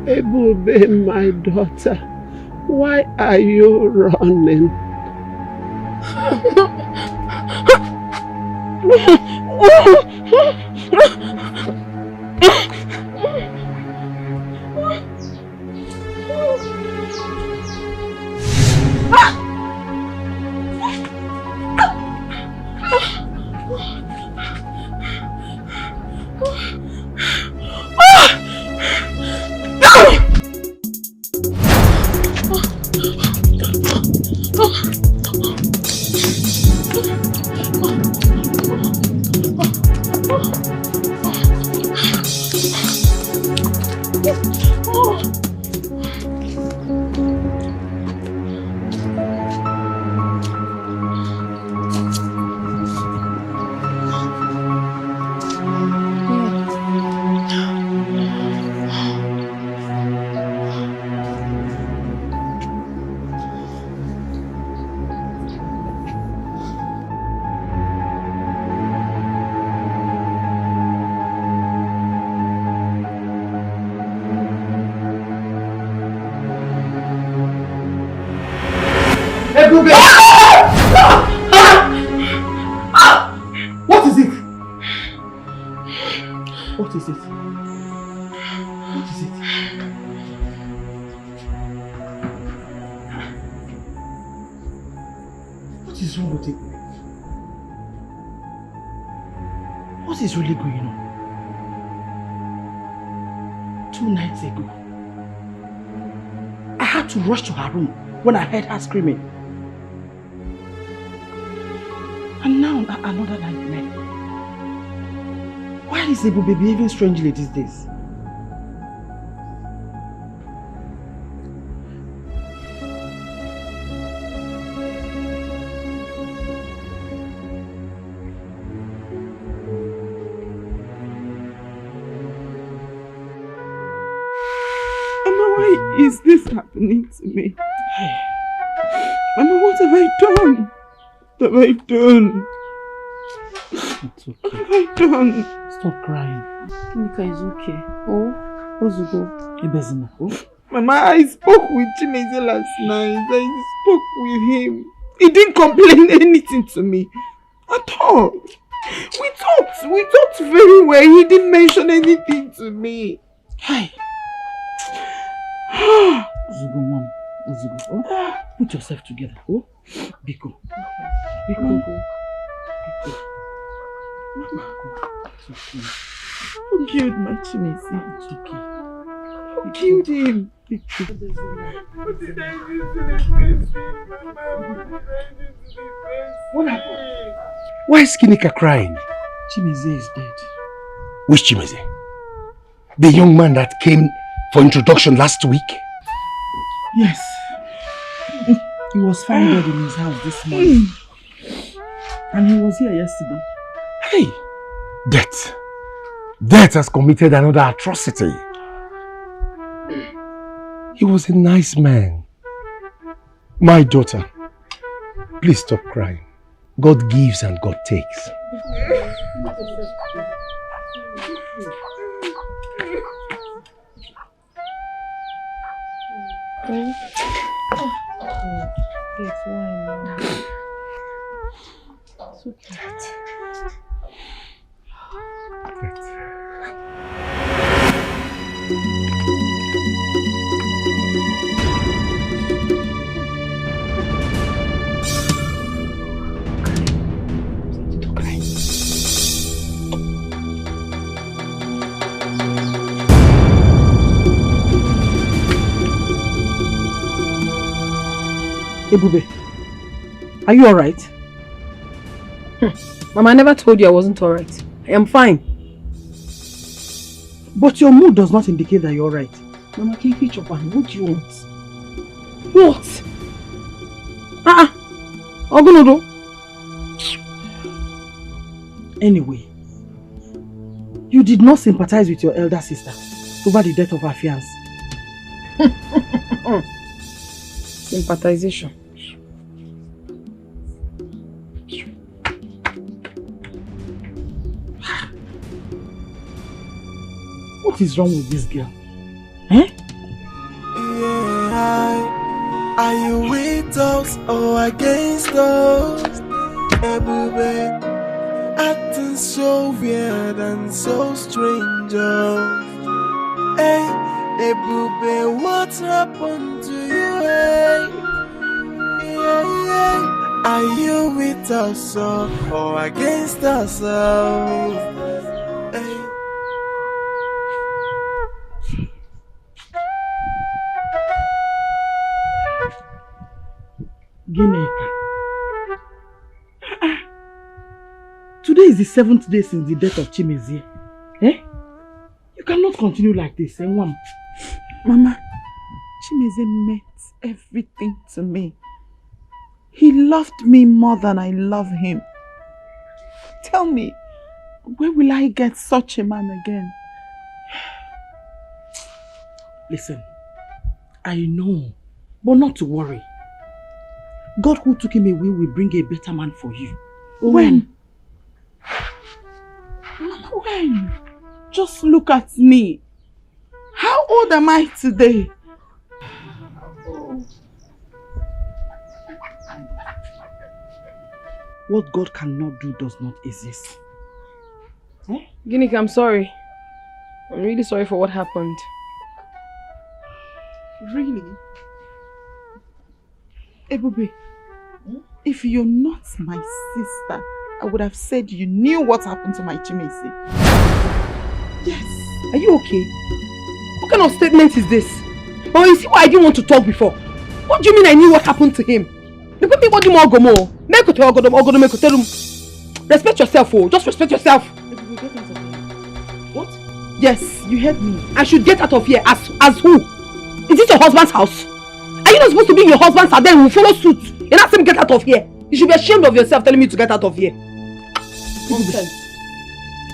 Ebube, my daughter, why are you running? What is it? What is it? What is it? What is wrong with it? What is really going on? 2 nights ago, I had to rush to her room when I heard her screaming. And now another nightmare. Why is Ebube behaving strangely these days? Mama, why is this happening to me? Mama, what have I done? What have I done? It's okay. What have I done? Stop crying. Nika is okay. Oh, Ozugo. Ebezina. Oh. Mama, I spoke with Chimeze last night. I spoke with him. He didn't complain anything to me. At all. We talked very well. He didn't mention anything to me. Hi. Ozugo, Mom. Ozugo. Oh. Put yourself together. Oh. Biko. Biko. Biko. Mama. It's okay. Who killed my Chimeze? It's okay. Who killed him? Biko. What did I do to the person? Mama, what did I do to the person? What happened? Why is Kinika crying? Chimeze is dead. Which Chimeze? The young man that came for introduction last week? Yes. He was found dead in his house this morning. And he was here yesterday. Hey! Death. Death has committed another atrocity. He was a nice man. My daughter, please stop crying. God gives and God takes. It's wine. It's okay. Ebube, are you alright? Mama, I never told you I wasn't alright. I am fine. But your mood does not indicate that you're alright. Mama, can you chop on? What do you want? What? Ogunodo. Anyway, you did not sympathize with your elder sister over the death of her fiancé. Sympathization. What is wrong with this girl? Eh? Are you with us or against us? Ebube, acting so weird and so strange. Hey, Ebube, what happened to you? Hey, yeah. Are you with us or against us? Hey. Gineka. Today is the 7th day since the death of Chimezie. Eh? You cannot continue like this, eh, Mama? Chimezie meant everything to me. He loved me more than I love him. Tell me, where will I get such a man again? Listen, I know, but not to worry. God who took him away will bring a better man for you. When? Mama, when? Just look at me. How old am I today? What God cannot do does not exist. Eh? Gineka, I'm sorry. I'm really sorry for what happened. Really? Ebube, if you're not my sister, I would have said you knew what happened to my Chimezie. Yes. Are you okay? What kind of statement is this? Oh, you see why I didn't want to talk before? What do you mean I knew what happened to him? Respect yourself, oh. Just respect yourself. What? Yes, you heard me. I should get out of here. As who? Is this your husband's house? Are you not supposed to be in your husband's house? Then we'll follow suit. You're not saying get out of here. You should be ashamed of yourself telling me to get out of here. Nonsense.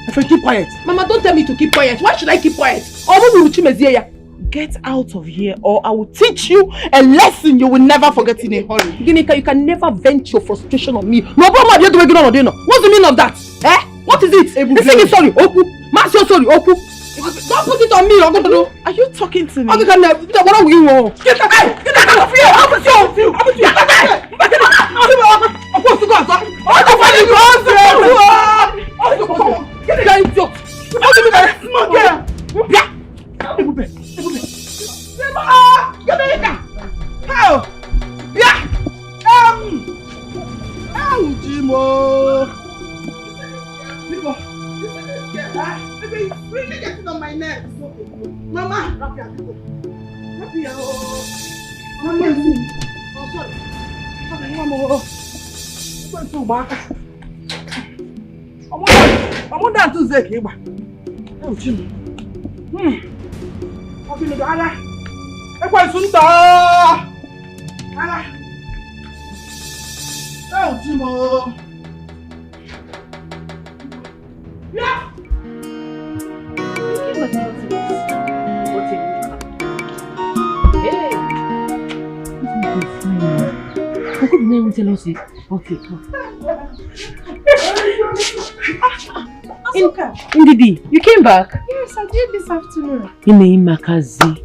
If I keep quiet. Mama, don't tell me to keep quiet. Why should I keep quiet? Or we will Chimezie. Get out of here or I will teach you a lesson you will never forget in a hurry. Gineka, you can never vent your frustration on me. No problem, you're doing on dinner. What's the meaning of that? Eh? What is it? Say sorry, Oku. Mass your sorry, Oku. Don't put it on me, Oku. Are you talking to me? What are we doing? Get out of here! I'm with you! Get out It's really getting on my nerves. Mama! Mama! Oh, sorry. I'm on that to Zeke. Oh, Jimmy. I'll be the guy. I'm quite soon. Oh, Jimmy. Yeah. How could you never tell us it? Okay, Ndidi, you came back? Yes, I did this afternoon. Makazi,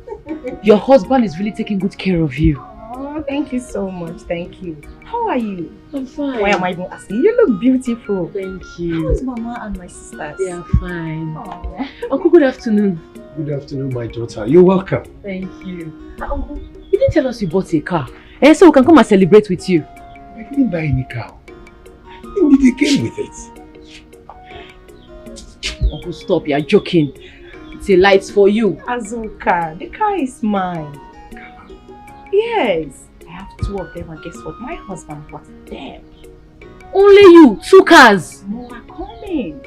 your husband is really taking good care of you. Oh, thank you so much. Thank you. How are you? I'm fine. Why am I even asking? You look beautiful. Thank you. How is Mama and my sisters? They are fine. Aww. Uncle, good afternoon. Good afternoon, my daughter. You're welcome. Thank you. Uncle, you didn't tell us you bought a car. So we can come and celebrate with you. I didn't buy any car. Indeed, he came with it. Uncle, stop. You're joking. It's a light for you. Azuka, the car is mine. Yes. I have 2 of them and guess what? My husband bought them. Only you? 2 cars? More are coming.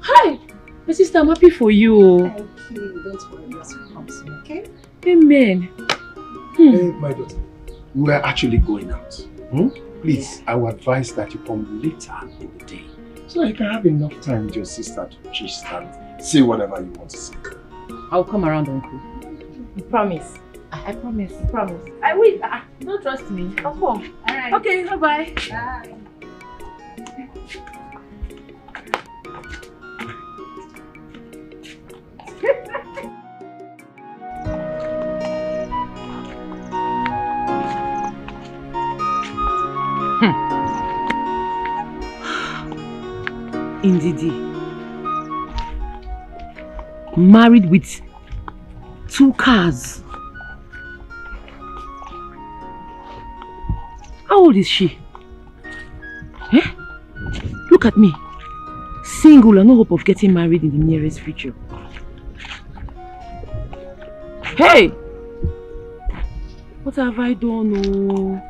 Hi. My sister, I'm happy for you. Thank you. Don't worry, yours will come soon, okay? Amen. Hey, my daughter. We are actually going out. Please, I would advise that you come later in the day so you can have enough time with your sister to gist and say whatever you want to say. I'll come around, Uncle. You promise? I promise. You promise? I will. You don't trust me. I'll come. Alright. Okay, bye-bye. Bye. Ndidi. Married with 2 cars. How old is she? Eh? Look at me. Single and no hope of getting married in the nearest future. Hey! What have I done? Oh,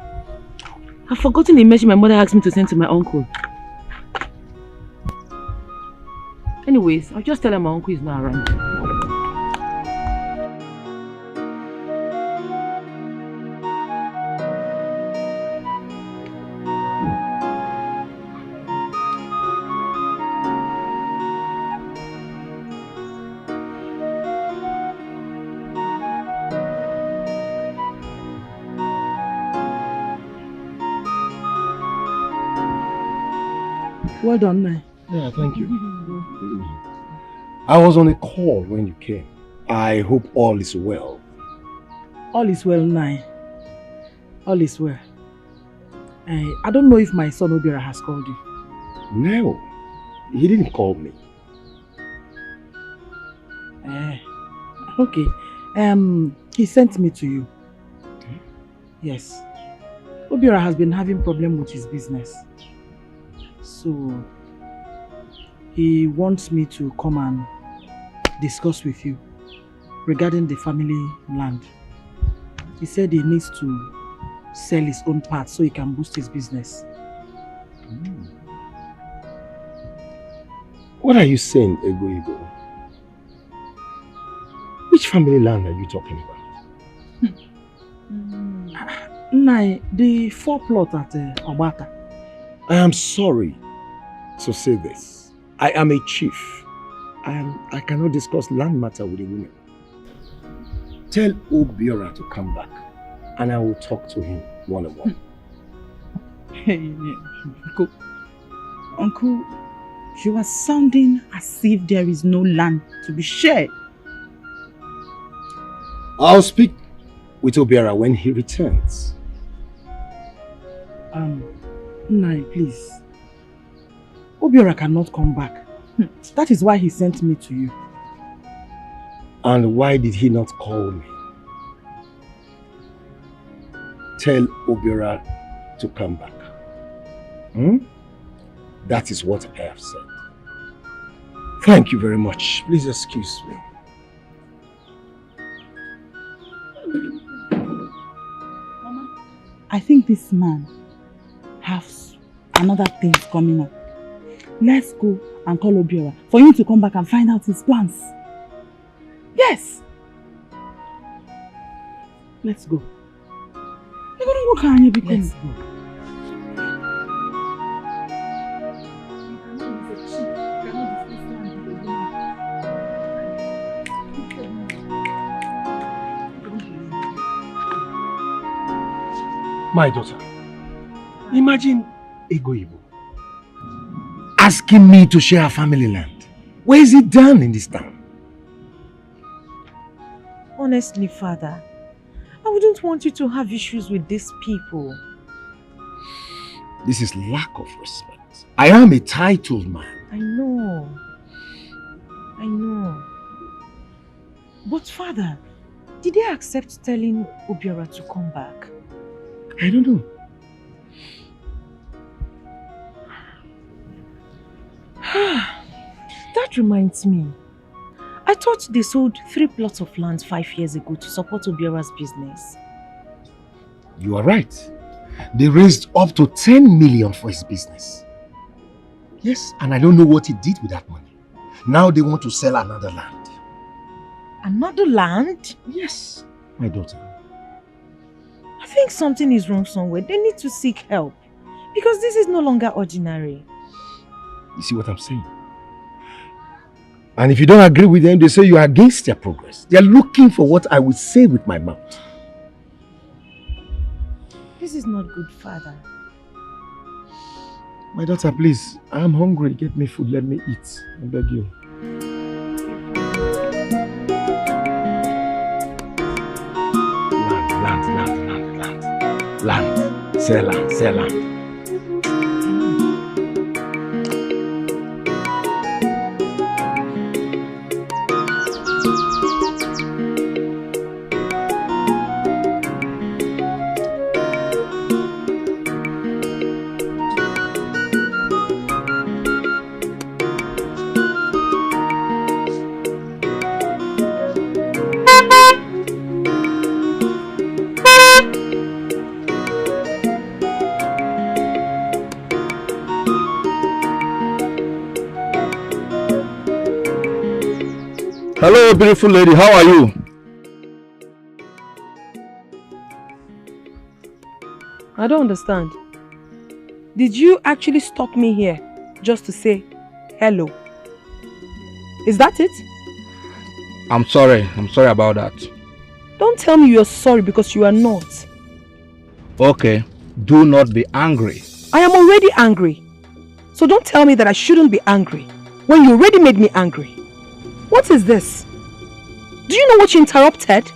I've forgotten the message my mother asked me to send to my uncle. Anyways, I'll just tell her my uncle is not around. Well done, Nai. Yeah, thank you. I was on a call when you came. I hope all is well. All is well, Nai. All is well. I don't know if my son Obiora has called you. No, he didn't call me. Okay. He sent me to you. Yes. Obiora has been having problem with his business. So, he wants me to come and discuss with you regarding the family land. He said he needs to sell his own part so he can boost his business. What are you saying, Ego? Which family land are you talking about? Nai, the 4 plot at Obata. I am sorry to say this. I am a chief and I cannot discuss land matter with a woman. Tell Obiora to come back and I will talk to him one-on-one. Uncle, you are sounding as if there is no land to be shared. I'll speak with Obiora when he returns. Nai, please. Obiora cannot come back. That is why he sent me to you. And why did he not call me? Tell Obiora to come back. That is what I have said. Thank you very much. Please excuse me. I think this man has another thing coming up. Let's go and call Obiora for him to come back and find out his plans. Yes! Let's go. Let's go. My daughter, imagine Ego asking me to share her family land. Where is it done in this town? Honestly, Father, I wouldn't want you to have issues with these people. This is lack of respect. I am a titled man. I know. But Father, did they accept telling Obiora to come back? I don't know. That reminds me. I thought they sold 3 plots of land 5 years ago to support Obiora's business. You are right. They raised up to 10 million for his business. Yes, and I don't know what he did with that money. Now they want to sell another land. Another land? Yes, my daughter. I think something is wrong somewhere. They need to seek help. Because this is no longer ordinary. You see what I'm saying? And if you don't agree with them, they say you are against their progress. They are looking for what I will say with my mouth. This is not good, Father. My daughter, please, I am hungry. Get me food. Let me eat. I beg you. Land. Sell land. Hello, beautiful lady. How are you? I don't understand. Did you actually stop me here just to say hello? Is that it? I'm sorry. I'm sorry about that. Don't tell me you're sorry because you are not. Okay. Do not be angry. I am already angry. So don't tell me that I shouldn't be angry when you already made me angry. What is this? Do you know what you interrupted?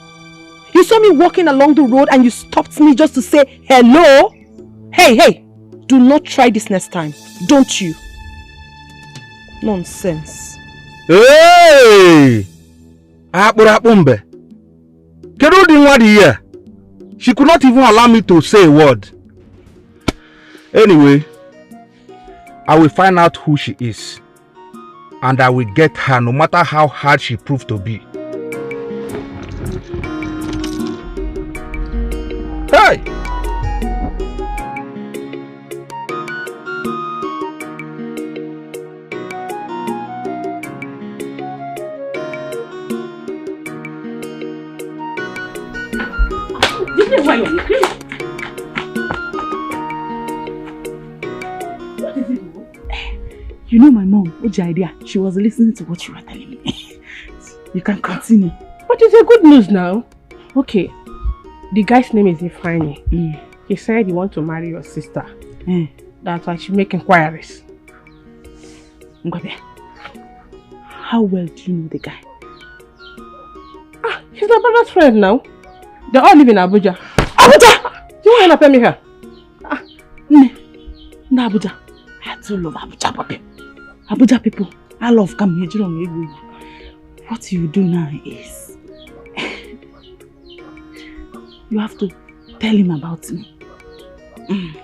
You saw me walking along the road and you stopped me just to say hello? Hey, do not try this next time. Don't you? Nonsense. Hey! Akpurapumbe. Kedu di nwa di here? She could not even allow me to say a word. Anyway, I will find out who she is. And I will get her no matter how hard she proved to be. Hey! This is why you're looking. What is it? You know my mom, what's your idea? She was listening to what you were telling me. You can continue. But it's a good news now. Okay. The guy's name is Ifeanyi. He said he wants to marry your sister. That's why she make inquiries. Ngwabe, how well do you know the guy? He's my brother's friend now. They all live in Abuja. Abuja! Do you want to pay me here? No, Abuja. I do love Abuja, papi. Abuja people, I love coming here. What you do now is you have to tell him about me.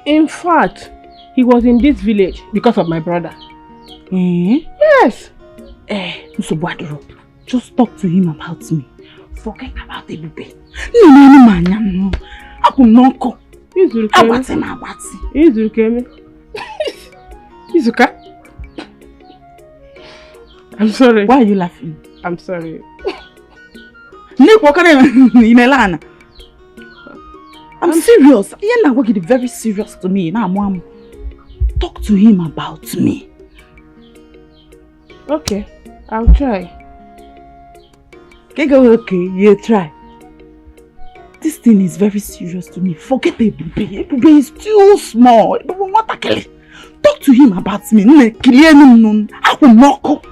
In fact, he was in this village because of my brother. Yes. Just talk to him about me. Forget about the baby. No. Izuka? I'm sorry. Why are you laughing? I'm sorry. I'm serious. You're not very serious to me. Now, Mom, talk to him about me. Okay, I'll try. Okay, you try. This thing is very serious to me. Forget the baby. The baby is too small. Talk to him about me. I will knock.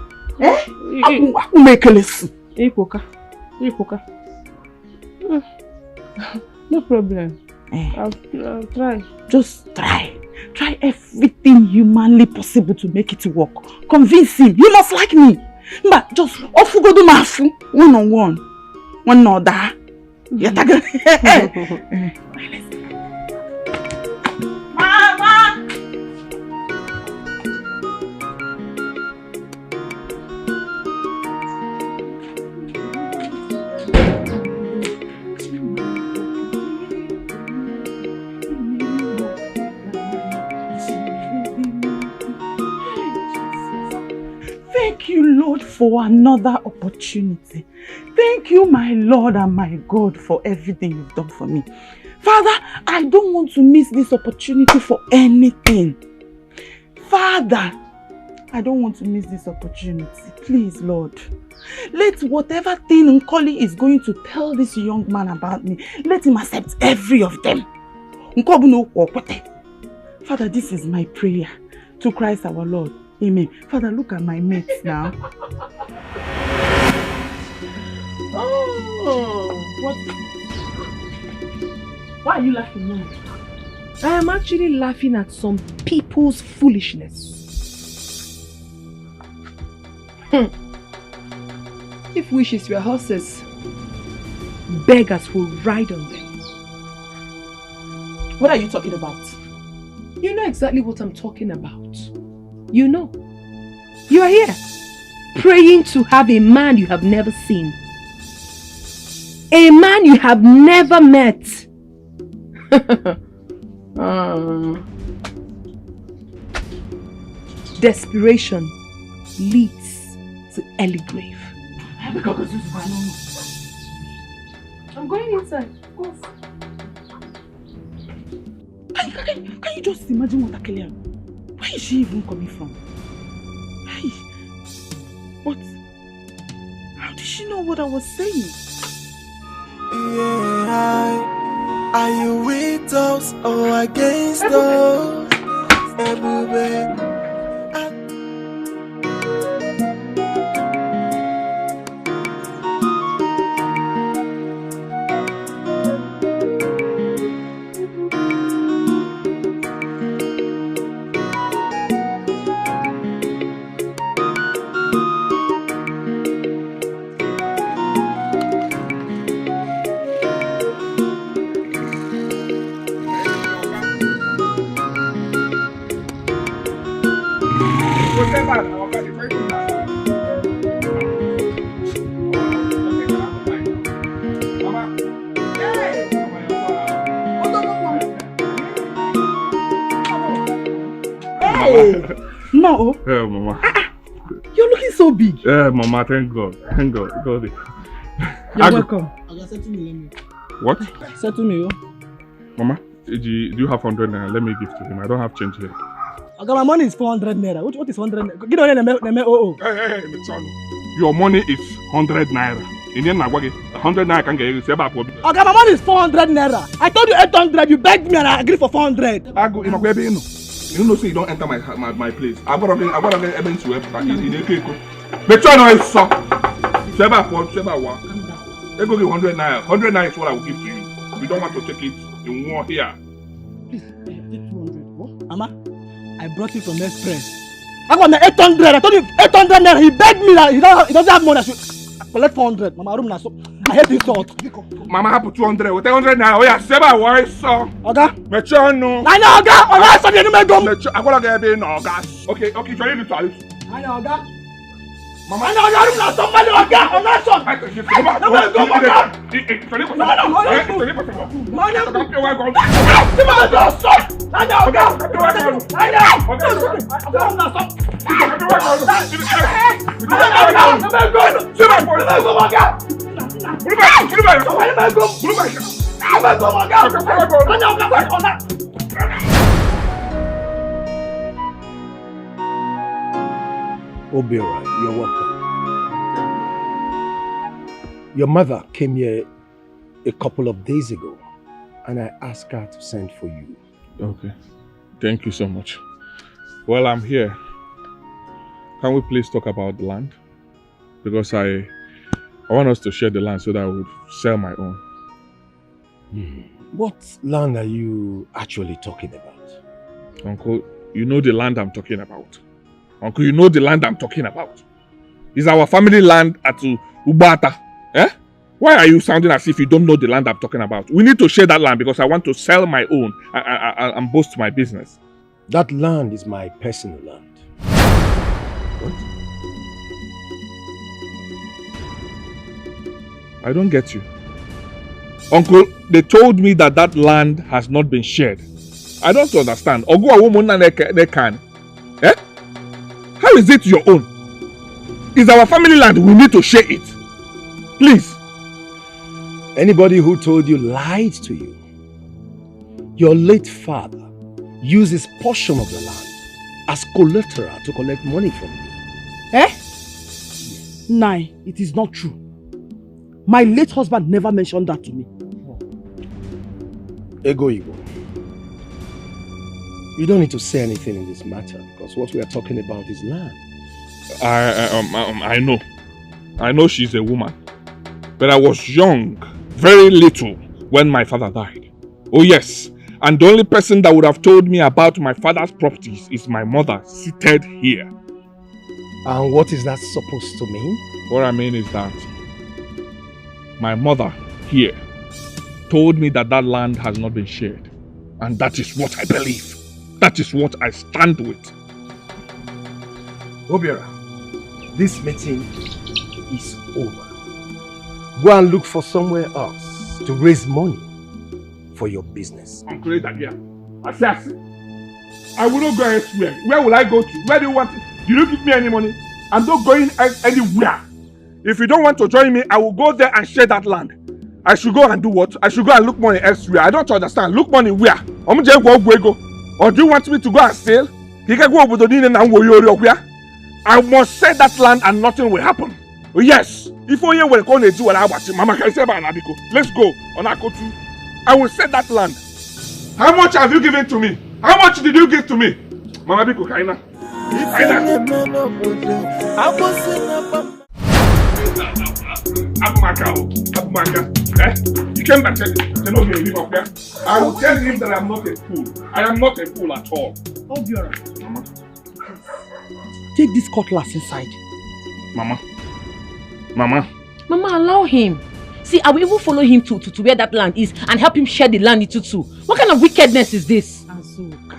I will make a lesson. Ipoka. No problem. I'll try. Just try. Try everything humanly possible to make it work. Convince him. You must like me. But just go do mafu one-on-one. One another. Mama! Thank you, Lord, for another opportunity. Thank you, my Lord and my God, for everything you've done for me. Father, I don't want to miss this opportunity for anything. Father, I don't want to miss this opportunity. Please, Lord, let whatever thing Nkoli is going to tell this young man about me, let him accept every of them. Father, this is my prayer to Christ our Lord. Amen. Father, look at my mates now. Oh, what? Why are you laughing now? I am actually laughing at some people's foolishness. If wishes were horses, beggars will ride on them. What are you talking about? You know exactly what I'm talking about. You know. You are here, praying to have a man you have never seen. A man you have never met. Desperation leads to early grave. I'm going inside. Go. Can you just imagine what Akelia? Where is she even coming from? Hey, but how did she know what I was saying? Yeah, are you with us or against us? Everywhere. No. Yeah, Mama. You're looking so big. Yeah, Mama, thank God. Thank God. God. You're welcome. What? Settle me, Mama, do you have 100 naira? Let me give to him. I don't have change here. Okay, my money is 400 naira. What is 100 naira? Get on Hey, son. Your money is 100 naira. Indian Nagwagi, 100 naira can get you. Okay, my money is 400 naira. I told you 800. You begged me and I agreed for 400. I go in a you know, say you don't enter my place. I got to get evidence to help in the cake. But you know it's so. Seba 1. They go give 100 naira. 100 naira is what I will give to you. We don't want to take it in war here. Please, take 200. What? Mama, I brought it from Express. I got my 800. I told you 800 naira. He begged me that he doesn't have money. I should collect 400. Mama, room na so. I hate this salt. Mama have 200. With 100 naira. Oh yeah, Seba, why so? Oga. Mecho no. I know Oga. Oga, so you no go. I gotta get a no Oga. Okay, try to tell it. I know Oga. Mama, I know Oga. Room na somebody Oga. Oga son. Obiora, you're welcome. Your mother came here a couple of days ago and I asked her to send for you. Okay. Thank you so much. Well, I'm here. Can we please talk about the land? Because I want us to share the land so that I would sell my own. What land are you actually talking about? Uncle, you know the land I'm talking about. Uncle, you know the land I'm talking about. It's our family land at Ubata. Eh? Why are you sounding as if you don't know the land I'm talking about? We need to share that land because I want to sell my own and boost my business. That land is my personal land. What? I don't get you. Uncle, they told me that that land has not been shared. I don't understand. Eh? How is it your own? It's our family land. We need to share it. Please. Anybody who told you lied to you. Your late father used his portion of the land as collateral to collect money from you. Eh? Nai, it is not true. My late husband never mentioned that to me. Ego. You don't need to say anything in this matter because what we are talking about is land. I know. I know she's a woman. But I was young, very little, when my father died. Oh yes. And the only person that would have told me about my father's properties is my mother, seated here. And what is that supposed to mean? What I mean is that my mother here told me that that land has not been shared. And that is what I believe. That is what I stand with. Obiora, this meeting is over. Go and look for somewhere else to raise money for your business. I will not go elsewhere. Where will I go to? Where do you want it? You don't give me any money. I'm not going anywhere. If you don't want to join me, I will go there and share that land. I should go and do what? I should go and look money elsewhere. I don't understand. Look money where? Or do you want me to go and sell? I must sell that land and nothing will happen. Yes. If only we're going to do what I was saying, Mama, let's go on Akotu. I will sell that land. How much have you given to me? How much did you give to me? Mama Biko Kaina. Abumaka. You came back and said, you know, you live up there. I will tell him that I'm not a fool. I am not a fool at all. Obiora. Mama. Take this cutlass inside. Mama, allow him. See, I will even follow him to where that land is and help him share the land into two. What kind of wickedness is this? Azuka.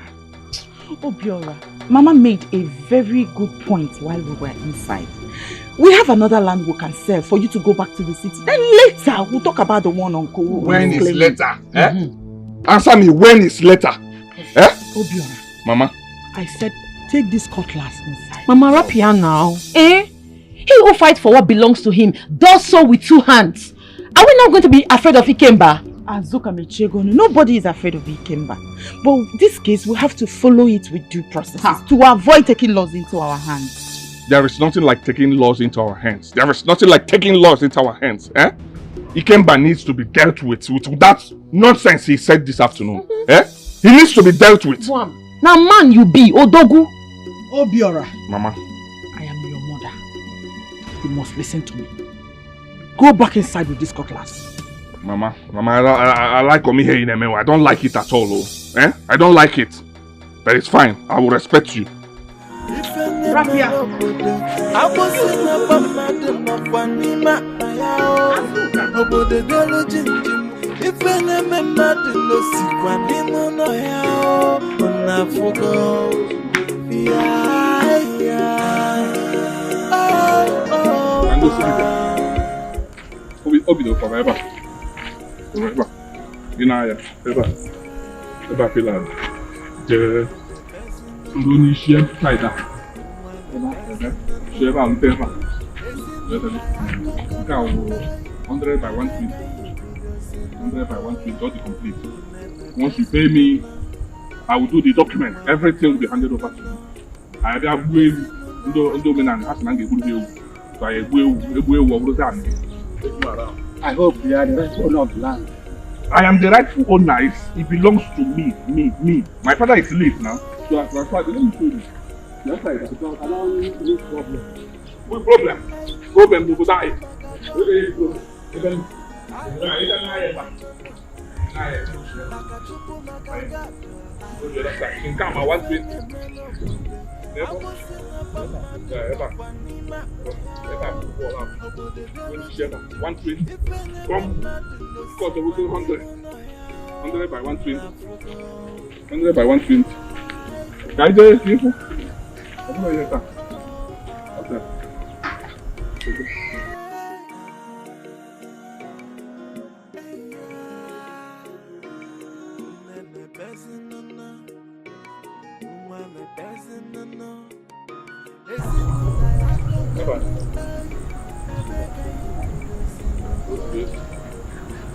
Obiora, Mama made a very good point while we were inside. We have another land we can sell for you to go back to the city. Then later, we'll talk about the one on Kowo. When is later? Answer me, when is later? Obiora. Mama. I said, take this cutlass inside. Mama, rap here now. He who fights for what belongs to him does so with two hands. Are we not going to be afraid of Ikemba? Azuka Mechegonu, nobody is afraid of Ikemba. But in this case, we have to follow it with due process to avoid taking laws into our hands. There is nothing like taking laws into our hands. There is nothing like taking laws into our hands. Ikemba needs to be dealt with that nonsense he said this afternoon. He needs to be dealt with. Now man you be, Odogu. Obiora. Mama. I am your mother. You must listen to me. Go back inside with this cutlass. Mama, I like Omi here in Emewa. I don't like it at all. I don't like it. But it's fine. I will respect you. Rapia. Obido forever. Inaya, Eba Pilar. The Indonesian Tiger. Sheba and Pepper. 100 by 120. 100 by 120, got it complete. Once you pay me, I will do the document. Everything will be handed over to you. I have way I hope you are the rightful owner of the land. I am the rightful owner. It belongs to me. My father is late now. So I transferred. Let me show you. That's right. Allow me no problem. What problem? Problem to die. In Kama 120. One twin from because we do 100 by 120. 100 by 120. Guys, people.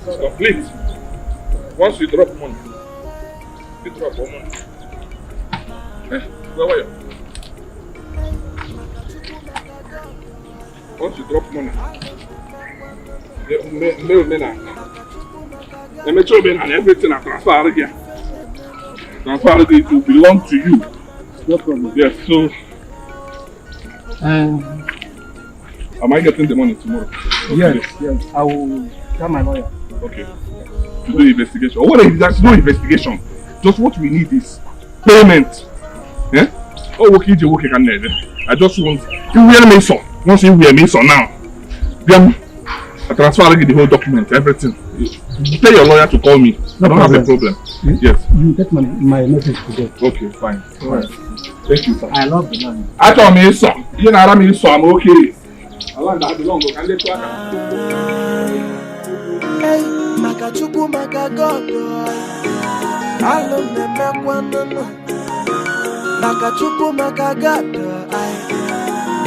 It's complete. Once you drop money, you drop one money. Where were you? Once you drop money, everything I transfer here. Transfer it will belong to you. No problem. Yes, so am I getting the money tomorrow? Yes, I will tell my lawyer. Okay. To do investigation. Or what if there's no investigation? Just what we need is payment. Oh, okay, I just want you wear me so. Once you wear me so now. Then I transfer the whole document, everything. You tell your lawyer to call me. No problem. Have a problem. Yes. You get my message today. Okay, fine. Alright. Thank you, sir. I love the land. I told me so. You know me so I'm okay. I land that belong. Can they talk? Hey, Makachuku Makagodo. Alo Nemekwanana. Makachuku Makagado.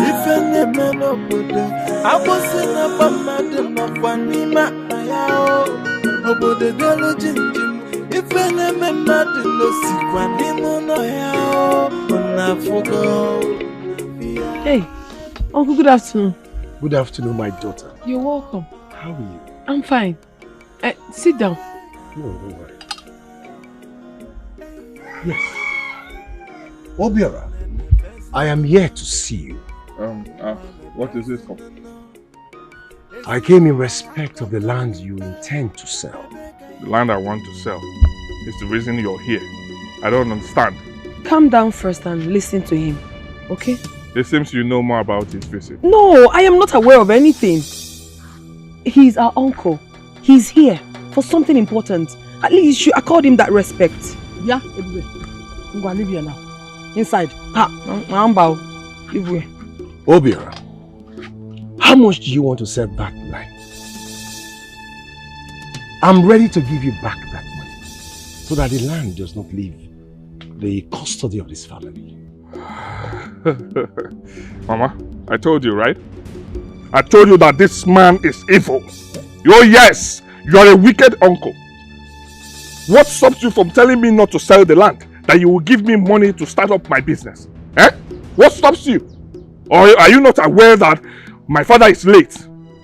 If you never know, Abose na bamade no kwanima ayao. Obode delo jinjim. Ife ne me made no sikwanimu no yao. Onafugo. Hey, Uncle, good afternoon. Good afternoon, my daughter. You're welcome. How are you? I'm fine. Sit down. No, don't worry. Yes. Obiora, I am here to see you. What is this for? I came in respect of the land you intend to sell. The land I want to sell is the reason you're here. I don't understand. Calm down first and listen to him, okay? It seems you know more about his visit. No, I am not aware of anything. He's our uncle. He's here for something important. At least you should accord him that respect. Yeah, everywhere. I'm going to leave here now. Inside. I'm bow. Leave way. Obiora, how much do you want to sell that land? I'm ready to give you back that money so that the land does not leave the custody of this family. Mama, I told you, right? I told you that this man is evil. Oh yes, you are a wicked uncle. What stops you from telling me not to sell the land? That you will give me money to start up my business? Eh? What stops you? Or are you not aware that my father is late?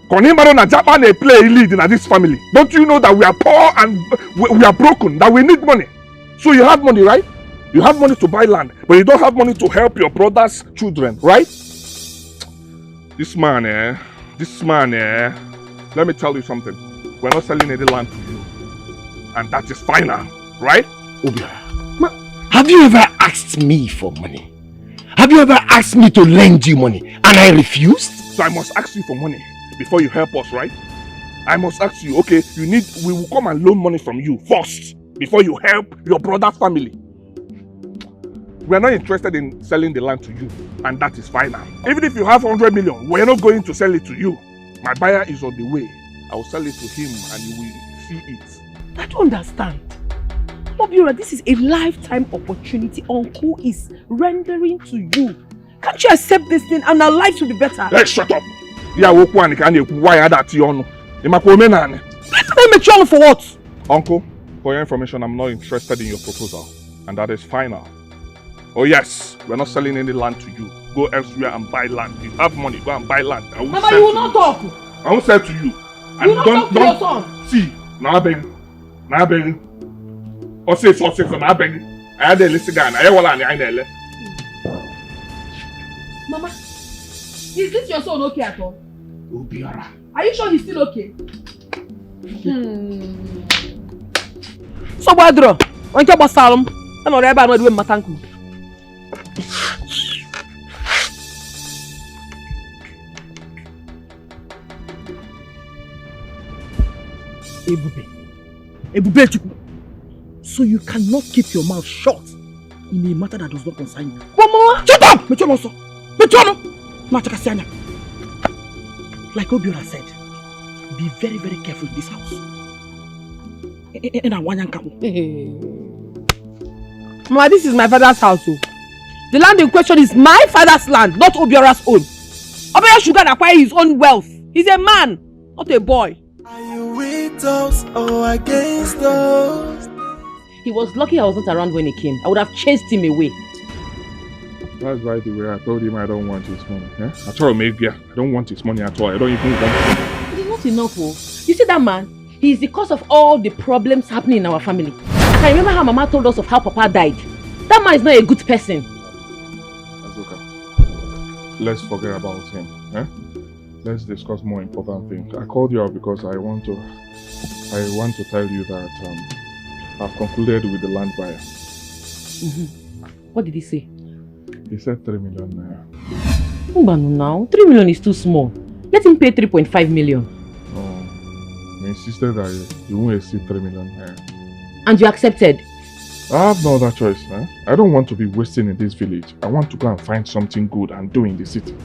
Konimaro na Japan play a lead in this family. Don't you know that we are poor and we are broken, that we need money? So you have money, right? You have money to buy land, but you don't have money to help your brother's children, right? This man, let me tell you something. We're not selling any land to you. And that is final, right? Obiora, have you ever asked me for money? Have you ever asked me to lend you money and I refused? So I must ask you for money before you help us, right? I must ask you, okay, we will come and loan money from you first before you help your brother's family. We are not interested in selling the land to you, and that is final. Even if you have 100 million, we are not going to sell it to you. My buyer is on the way. I will sell it to him and you will see it. I don't understand. Obiora, this is a lifetime opportunity Uncle is rendering to you. Can't you accept this thing and our lives will be better? Hey, shut up! Yeah, why are that you? For what? Uncle, for your information, I'm not interested in your proposal, and that is final. Oh yes, we're not selling any land to you. Go elsewhere and buy land. You have money, go and buy land. Mama, you will not talk. I won't sell to you. You will not talk to your son. See, now begging. Or say for now begging. I had a list again. Mama, is this your son okay at all? Obiora. Are you sure he's still okay? So, Badro, when you Salem, I'm not able to do my thank you. Ebube, so you cannot keep your mouth shut in a matter that does not concern you. Mama, shut up! Like Obiora said, be very, very careful in this house. Mama, this is my father's house. The land in question is my father's land, not Obiora's own. Obiora should acquire his own wealth. He's a man, not a boy. Are you with us or against us? He was lucky I was not around when he came. I would have chased him away. That's right the way I told him I don't want his money. I told him, I don't want his money at all. I don't even want it. It is not enough, oh. You see that man? He is the cause of all the problems happening in our family. I can remember how Mama told us of how Papa died. That man is not a good person. That's okay. Let's forget about him. Let's discuss more important things. I called you out because I want to tell you that I've concluded with the land buyer. What did he say? He said 3 million naira. Now 3 million is too small. Let him pay 3.5 million. Oh, he insisted that you won't exceed 3 million naira. And you accepted? I have no other choice. I don't want to be wasting in this village. I want to go and find something good and do in the city.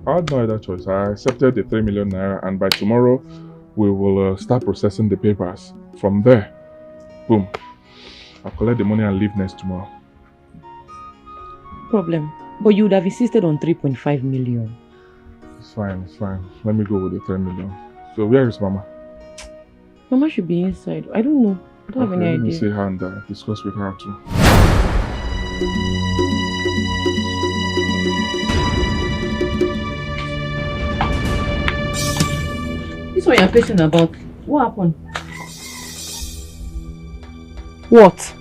I had no other choice. I accepted the 3 million naira, and by tomorrow we will start processing the papers. From there, boom, I'll collect the money and leave next tomorrow. Problem. But you would have insisted on 3.5 million. It's fine. Let me go with the 10 million. So where is Mama? Mama should be inside. I don't know. I don't have any idea. Let me see her and discuss with her too. This one you're patient about. What happened? What?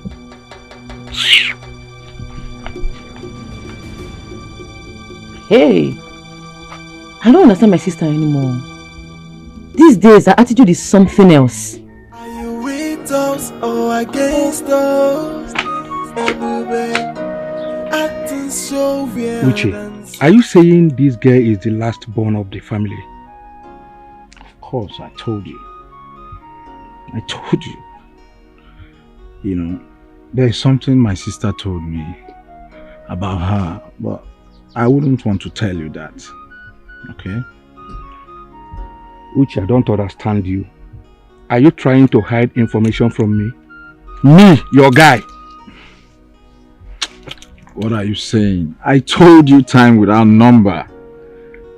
Hey, I don't understand my sister anymore. These days, her attitude is something else. Are you with us or against us? Acting so weird. Uche, are you saying this girl is the last born of the family? Of course, I told you. You know, there is something my sister told me about her, but I wouldn't want to tell you that. Okay? Uche, I don't understand you. Are you trying to hide information from me? Me, your guy. What are you saying? I told you time without number.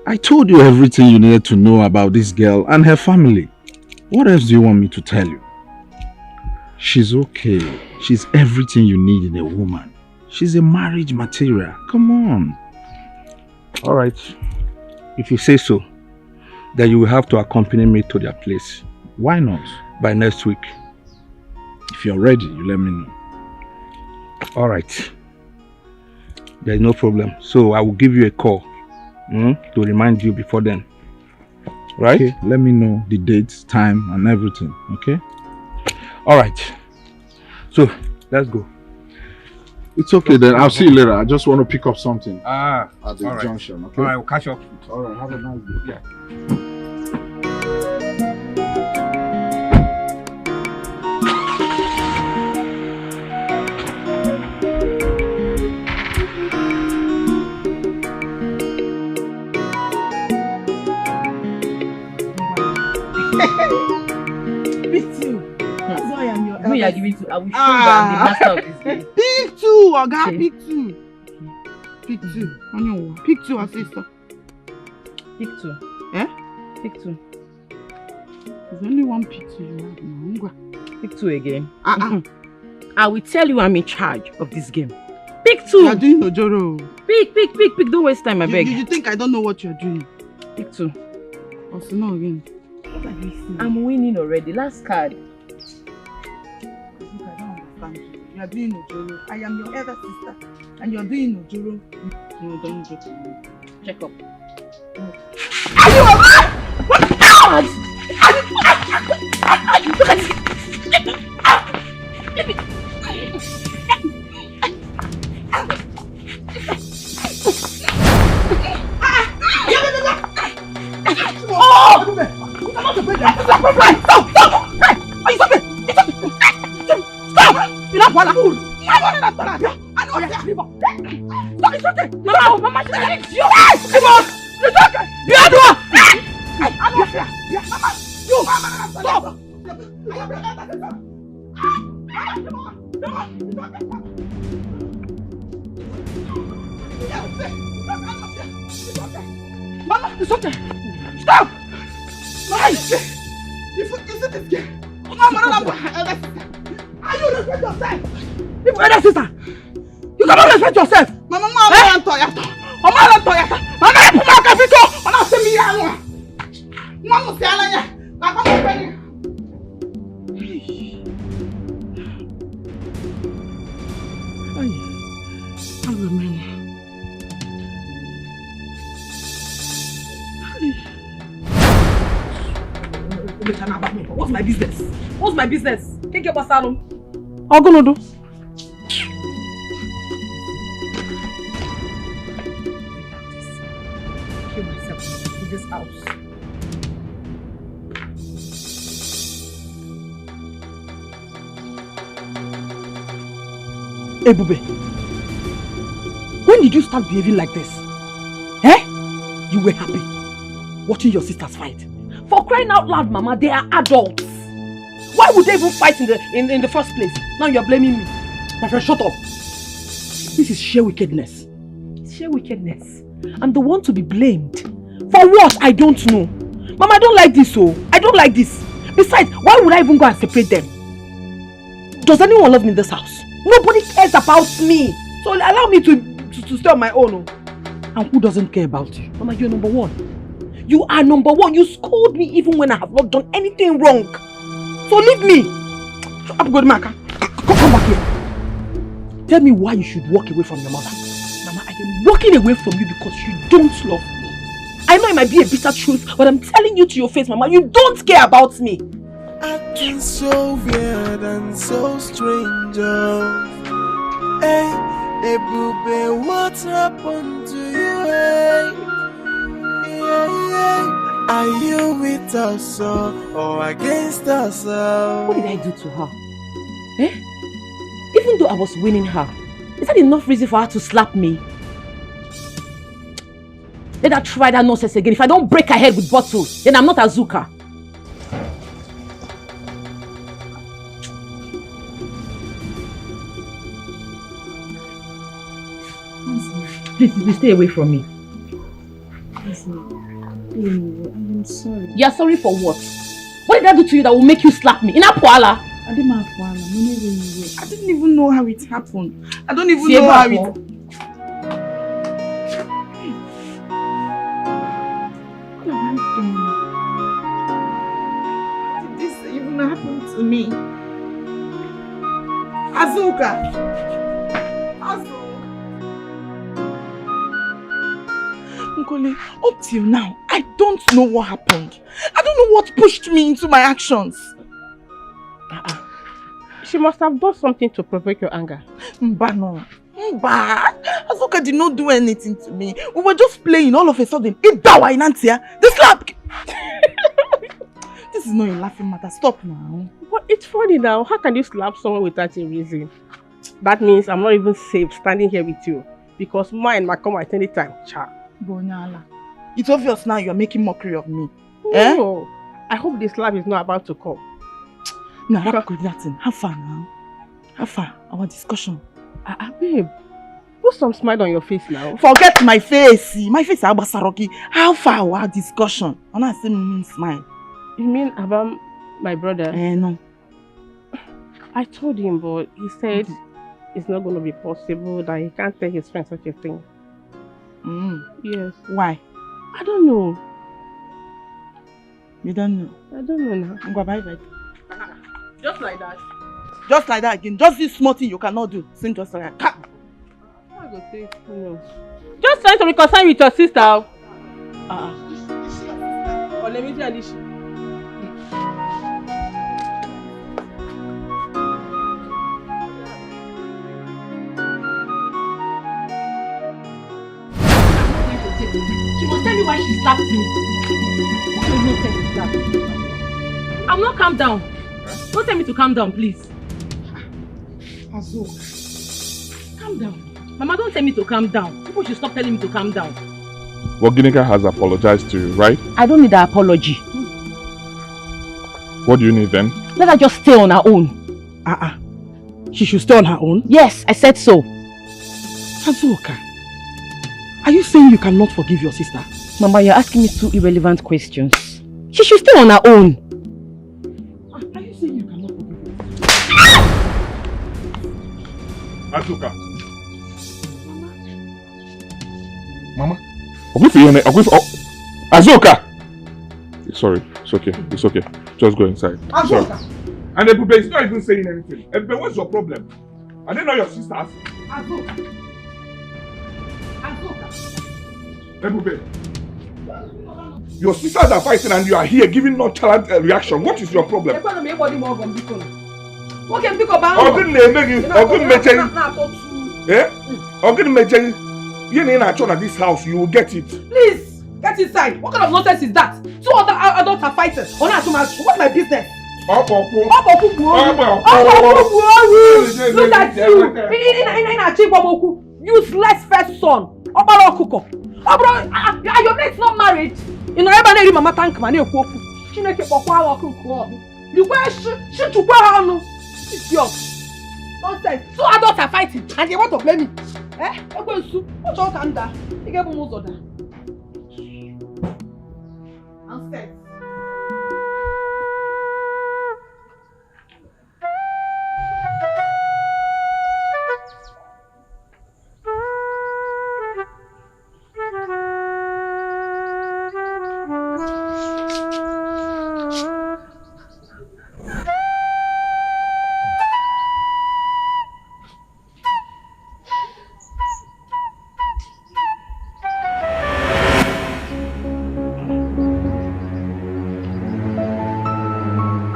I told you everything you needed to know about this girl and her family. What else do you want me to tell you? She's okay. She's everything you need in a woman. She's a marriage material. Come on. Alright. If you say so, then you will have to accompany me to their place. Why not? By next week. If you're ready, you let me know. Alright. There's no problem. So I will give you a call to remind you before then. Right? Okay. Let me know the date, time and everything. Okay? Alright. So, let's go. It's okay then. I'll see you later. I just want to pick up something. At the junction. Okay? Alright, we'll catch up. Alright, have a nice day. Yeah. You are giving to, I will show that the master of this game. Pick two, Oga, pick two. Pick two. Pick two, sister. Pick two. Eh? Pick two. There's only one pick two you have now. Pick two again. I will tell you I'm in charge of this game. Pick two. You're doing Ojoro. Pick. Don't waste time, I beg. You think I don't know what you're doing? Pick two. Also, no again. I'm winning already. Last card. You are doing Ojoro. I am your elder sister. And you are doing Ojoro. No, don't get me. Check up. Are you alive? What the hell? Mama, she's getting you. Mama, it's okay. Stop! Mama, you see this girl? Mama, are you respect yourself? If elder sister, you cannot respect yourself. Mama, Mama, What's my business? What's my business? Take your basaro. I'm gonna do. Kill myself in this house. Hey, Bube. When did you start behaving like this? Eh? You were happy watching your sisters fight. For crying out loud, Mama, they are adults. Why would they even fight in the first place? Now you're blaming me. My friend, shut up. This is sheer wickedness. Sheer wickedness. I'm the one to be blamed For what? I don't know. Mama, I don't like this, oh. I don't like this. Besides, why would I even go and separate them? Does anyone love me in this house? Nobody cares about me. So allow me to stay on my own. Oh. And who doesn't care about you? Mama, you're number one. You are number one. You scold me even when I have not done anything wrong. So leave me. I'm going, Maka. Come back here. Tell me why you should walk away from your mother. Mama, I am walking away from you because you don't love me. I know it might be a bitter truth, but I'm telling you to your face, Mama, you don't care about me. Acting so weird and so strange. Hey, hey, boo, what's happened to you? Hey, yeah. Are you with us or against us? What did I do to her? Eh? Even though I was winning her, is that enough reason for her to slap me? Let her try that nonsense again. If I don't break her head with bottles, then I'm not Azuka. Please stay away from me. I'm sorry. You're sorry for what? What did I do to you that will make you slap me? In Apuala? I didn't even know how it happened. I don't even know how it... To me. Azuka! Nkole, up till now, I don't know what happened. I don't know what pushed me into my actions. She must have done something to provoke your anger. Mba no. Mba! Azuka did not do anything to me. We were just playing, all of a sudden. Idawa inantia! The slap! This is not a laughing matter. Stop now. But it's funny now. How can you slap someone without a reason? That means I'm not even safe standing here with you. Because mine might come at any time. Cha. Bonyala. It's obvious now you're making mockery of me. No. Eh? I hope this slap is not about to come. No, how far now? How far? Our discussion. Babe. Put some smile on your face now. Forget my face. My face is Abasaroki. How far our discussion? I'm not saying smile. You mean about my brother? No. I told him, but he said it's not going to be possible, that he can't tell his friend such a thing. Yes. Why? I don't know. You don't know? I don't know now. Bye. Just like that. Just like that again. Just this small thing you cannot do. Sing just like that. I go say, no. Just trying to reconcile with your sister. Let me tell you. She must tell me why she slapped me. What does no sense is that? I'm not calm down. Don't tell me to calm down, please. Azuka, calm down. Mama, don't tell me to calm down. People should stop telling me to calm down. Well, Ginika has apologized to you, right? I don't need an apology. What do you need then? Let her just stay on her own. She should stay on her own? Yes, I said so. Azuka, are you saying you cannot forgive your sister? Mama, you're asking me two irrelevant questions. She should stay on her own. Are you saying you cannot forgive her? Azuka. Mama? Azuka! Sorry, it's okay. It's okay. Just go inside. Azuka! And Ebube is not even saying anything. Ebube, what's your problem? I didn't know your sisters. Azuka! Ebube, your sisters are fighting and you are here giving nonchalant reaction. What is your problem? This house, you will get it. Please, get inside. What kind of nonsense is that? Two other adults are fighting. What's my business? Look at you. Useless first son. Your mate's not married. You know, everybody mama thank man. She make it for the way she to go it's yours. Nonsense. Two adults are fighting and they want to blame me. What's all under? You get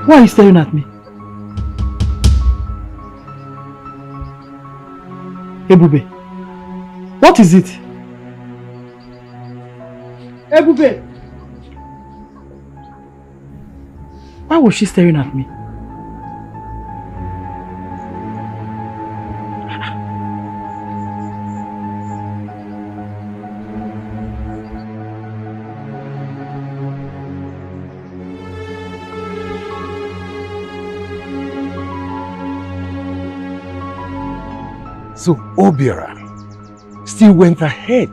Why are you staring at me? Ebube, what is it? Ebube! Why was she staring at me? So Obiora still went ahead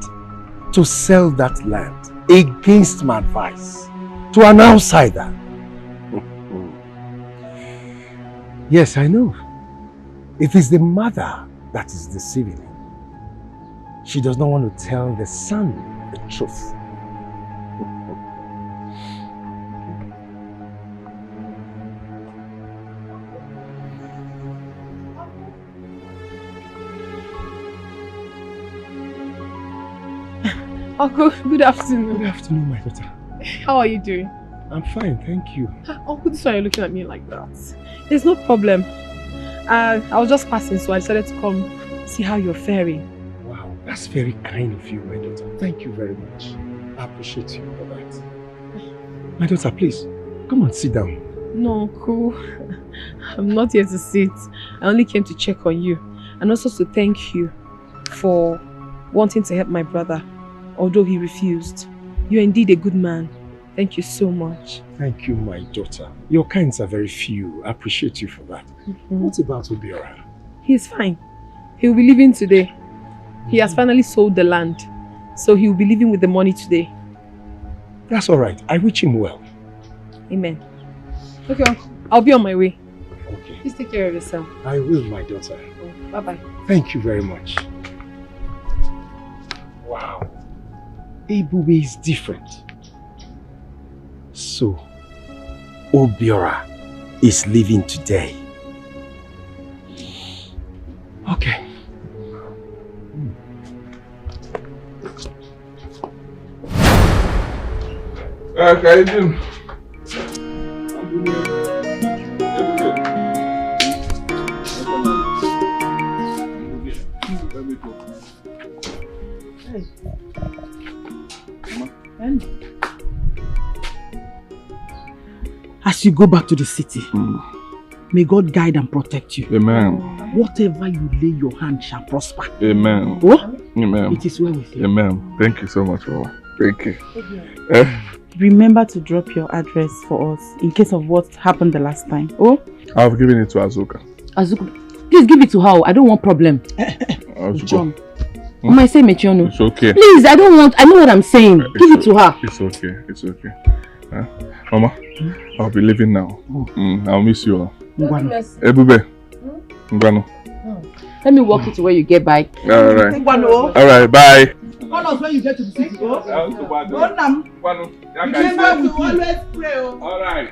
to sell that land against my advice to an outsider. Yes, I know. It is the mother that is deceiving him. She does not want to tell the son the truth. Uncle, good afternoon. Good afternoon, my daughter. How are you doing? I'm fine, thank you. Uncle, this is why you're looking at me like that. There's no problem. I was just passing, so I decided to come see how you're faring. Wow, that's very kind of you, my daughter. Thank you very much. I appreciate you for that. My daughter, please, come and sit down. No, Uncle. I'm not here to sit. I only came to check on you. And also to thank you for wanting to help my brother, although he refused. You're indeed a good man. Thank you so much. Thank you, my daughter. Your kinds are very few. I appreciate you for that. What about Obiora? He's fine. He'll be leaving today. He has finally sold the land. So he'll be leaving with the money today. That's all right. I wish him well. Amen. Okay, Uncle. I'll be on my way. Okay. Please take care of yourself. I will, my daughter. Bye-bye. Thank you very much. Wow. Ebube is different. So, Obiora is leaving today. Okay. Okay, Jim. As you go back to the city, may God guide and protect you. Amen. Whatever you lay your hand shall prosper. Amen. Oh? Amen. It is well with you. Amen. Thank you so much, Mama. Thank you. Remember to drop your address for us in case of what happened the last time. Oh? I've given it to Azuka. Azuka, please give it to her. I don't want problem. John. I say Mechiono. It's okay. Please, I don't want. I know what I'm saying. Give it to her. It's okay. It's okay. Mama, I'll be leaving now. I'll miss you all. Ebube. Ngwano. Let me walk you to where you get back. All right. All right. Bye. Call us when you get to the city. Go. Remember we always pray. All right.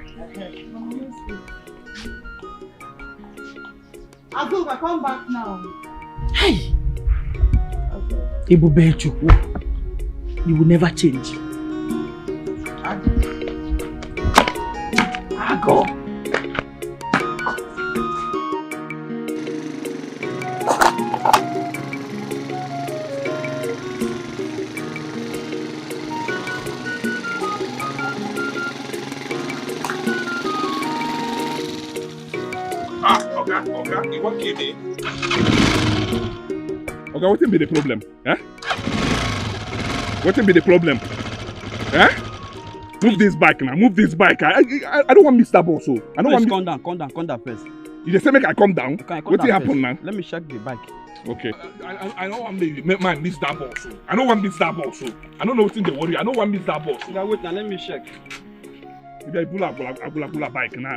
Azuka, come back now. Hey. Ebube Chukwu, you will never change. Ago. Okay, you won't kill me. Okay, what will be the problem? Huh? What will be the problem? Huh? Move this bike now. Move this bike. I don't want Mr. Boss. So I don't want. Calm down first. You just say make I calm down. Okay, what will happen now? Let me check the bike. Okay. I don't want man Mr. Boss. So I don't want Mr. Boss. So I don't know what's in the worry. I don't want Mr. Boss. Now wait. Now let me check. Maybe I pull a bike now.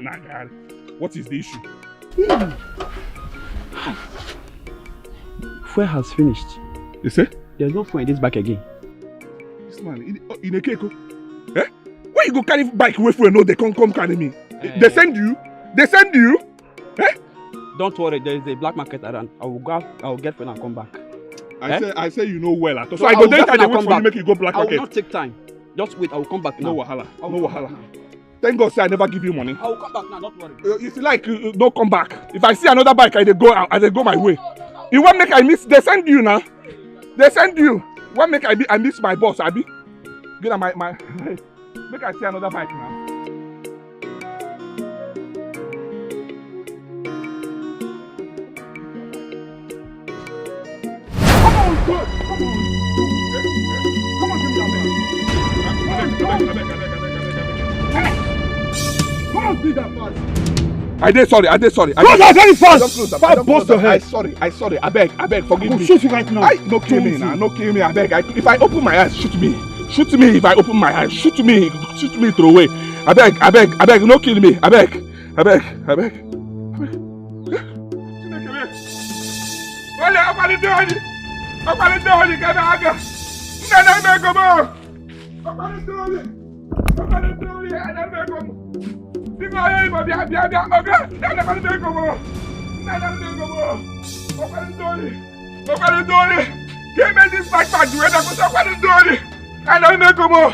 What is the issue? Fuel has finished. You say? There's no fuel in this bike again. This man, in a cake. Eh? Why you go carry bike away from no they come carry me? They send you? They send you? Eh? Don't worry, there is a black market around. I will get fuel and come back. I say you know well. So I go there and wait for you make you go black market. I will not take time. Just wait, I will come back now. No wahala. No wahala. Thank God say I never give you money. I will come back now, don't worry. If you like, don't come back. If I see another bike, I dey go my way. You want make I miss? They send you now. They send you. What make I miss my boss, Abi? Get on my make I see another bike now. Come on, good. Come on. Come on, give me that bike. Come on, see that fast. I did sorry. Close that very fast! Bust your head. I sorry. I beg, forgive me. Shoot you right now. No kill me now, no kill me, I beg. If I open my eyes, shoot me. Shoot me if I open my eyes. Shoot me throw away. I beg, no kill me. I beg. Give me this back to where I go to it. I don't make a more.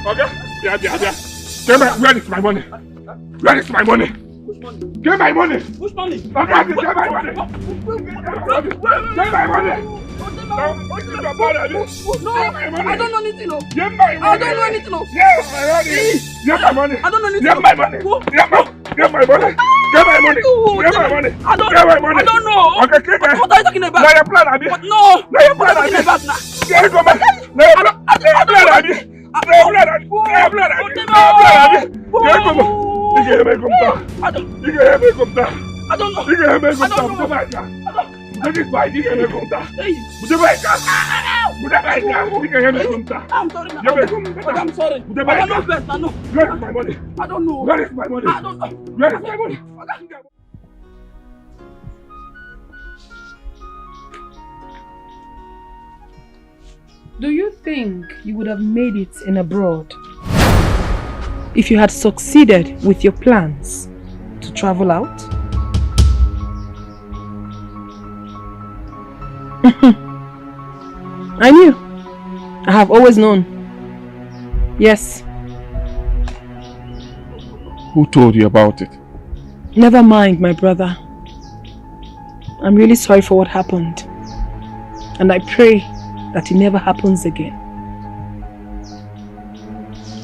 Okay? Yeah. Where is my money? Where is my money? Which money? Get my money! Which money? Okay, get my money! Get my money! No, I don't know anything. No. Get my money! I don't know anything. No. Yes, my money! Get my money! I don't know anything. Get my money! Get my money! Get my money! Get my money! I don't know. Okay, get my money! What are you talking about? Now your plan, Abi! No! Now your plan, Abi! Get go back! Now your plan, Abi! I don't know. I'm sorry. Where is my money? I don't know. Where is my money? Where is my money? Do you think you would have made it in abroad if you had succeeded with your plans to travel out? I knew. I have always known. Yes. Who told you about it? Never mind, my brother. I'm really sorry for what happened. And I pray that it never happens again.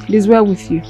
It is well with you.